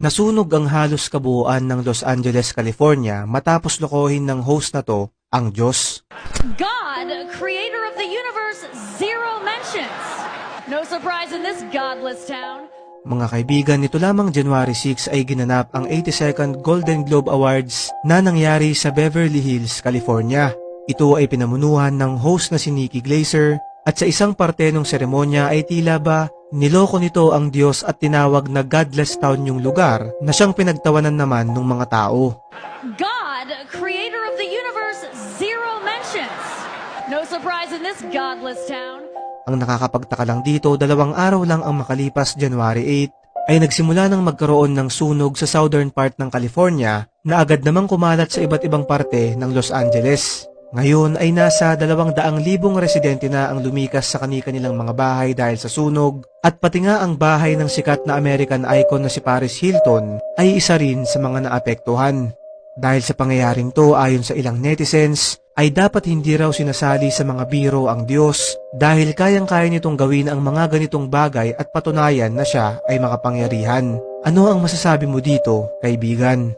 Nasunog ang halos kabuuan ng Los Angeles, California matapos lokohin ng host na to ang Diyos. God, creator of the universe, zero mentions. No surprise in this godless town. Mga kaibigan, nito lamang January 6 ay ginanap ang 82nd Golden Globe Awards na nangyari sa Beverly Hills, California. Ito ay pinamunuhan ng host na si Nikki Glaser at sa isang parte ng seremonya ay tila ba niloko nito ang Diyos at tinawag na godless town yung lugar na siyang pinagtawanan naman ng mga tao. God, creator of the universe, zero mentions. No surprise in this godless town. Ang nakakapagtaka lang dito, 2 araw lang ang makalipas January 8 ay nagsimula ng magkaroon ng sunog sa southern part ng California na agad namang kumalat sa iba't ibang parte ng Los Angeles. Ngayon ay nasa 200,000 residente na ang lumikas sa kani-kanilang mga bahay dahil sa sunog at pati nga ang bahay ng sikat na American icon na si Paris Hilton ay isa rin sa mga naapektuhan. Dahil sa pangyayaring to, ayon sa ilang netizens, ay dapat hindi raw sinasali sa mga biro ang Diyos dahil kayang-kaya nitong gawin ang mga ganitong bagay at patunayan na siya ay makapangyarihan. Ano ang masasabi mo dito, kaibigan?